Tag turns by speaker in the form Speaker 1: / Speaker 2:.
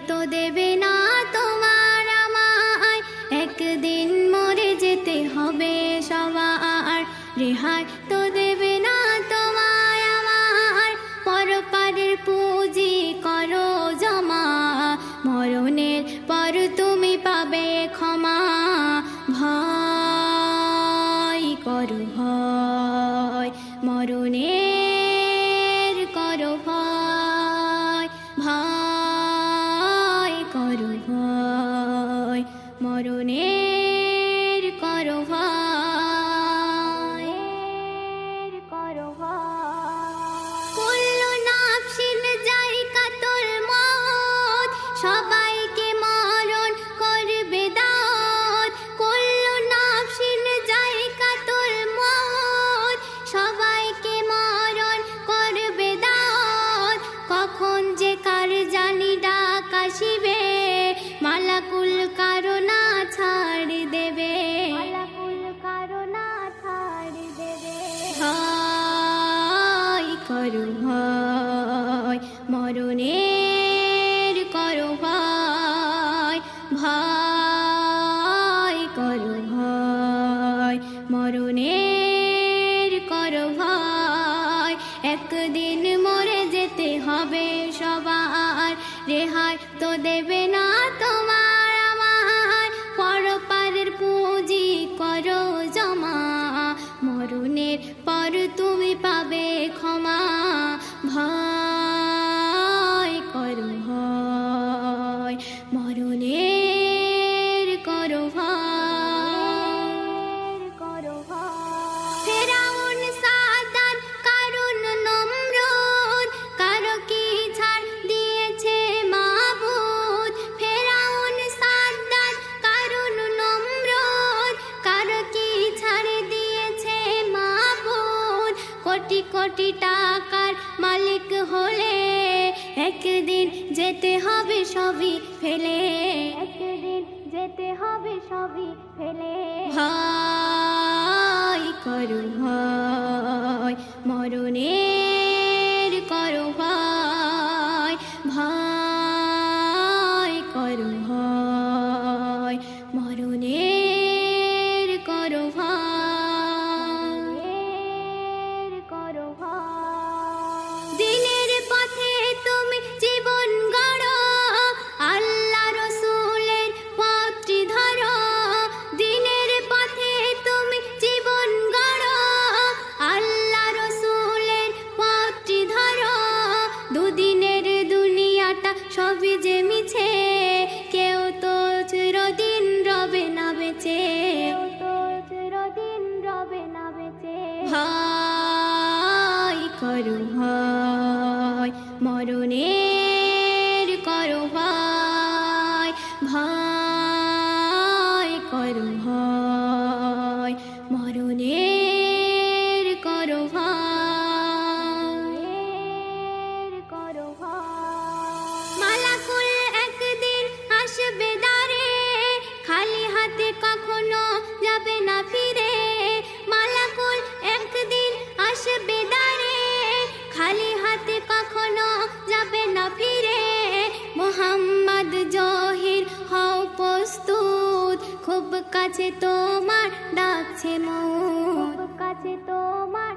Speaker 1: তো দেবে না তোমার আমায়, একদিন মরে যেতে হবে সবার। রেহাই তো দেবে না তোমায় আমায়, পরপারের পুঁজি করো জমা, মরণের পর তুমি পাবে ক্ষমা। ভয় করো ভয়, মরণের করো ভয়, ভয় করো ভয়, মরণের করো ভয়, করো ভয়। কুল্লু নাফসিন যায়কাতুল মউত, সবাইকে মরণ করবে দাওয়াত। কুল্লু নাফসিন যায়কাতুল মউত, সবাইকে মরণ করবে দাওয়াত। কখন যে কার জানি ডাক আসিবে, মালাকুল কারো না ছাড় দেবে, মালাকুল কারো না ছাড় দেবে। ভয় করো ভয়, মরণের করো ভয়, ভয় করো ভয়, মরণের করো ভয়। একদিন মরে যেতে হবে সবার, রেহাই তো দেবে না তোমার আমায়, পরপারের পুঁজি করো জমা, মরণের পর তুমি পাবে ক্ষমা। ভয় করো ভয়, মরণের করো ভয়, করো ভয়। ফেরাউন সাদাত কারুন নমরুদ, কারো কি ছাড় দিয়েছে মাবুদ। ফেরাউন সাদাত কারুন নমরুদ, কারো কি ছাড় দিয়েছে মাবুদ। কোটি কোটি টাকার মালিক হলে একদিন যেতে হবে সবই ফেলে, একদিন যেতে হবে সবই ফেলে। ভয় করো ভয়, মরণের করো ভয়, ভয় করো ভয়, মরণের করো ভয়, করো ভয়। দিনের পথে তুমি জীবন গড়ো, আল্লাহ রসুলের পথটি ধরো। দিনের পথে তুমি জীবন গড়ো, আল্লাহ রসুলের পথটি ধরো। দুদিনের দুনিয়াটা সবই যে মিছে, কেউ তো চিরদিন রবে না বেঁচে, কেউ তো চিরদিন রবে না বেঁচে। ভয় করো ভয়, মরণের করো ভয়, ভয় করো ভয়, মরণের করো ভয়, করো ভয়। মালাকুল একদিন আসবে দ্বারে, খালি হাতে কখনো যাবে না ফিরে। মালাকুল একদিন আসবে দ্বারে, খালি হাতে কখনো যাবে না ফিরে। মোহাম্মদ জহির হও প্রস্তুত, খুব কাছে তোমার ডাকছে মউত, খুব কাছে তোমার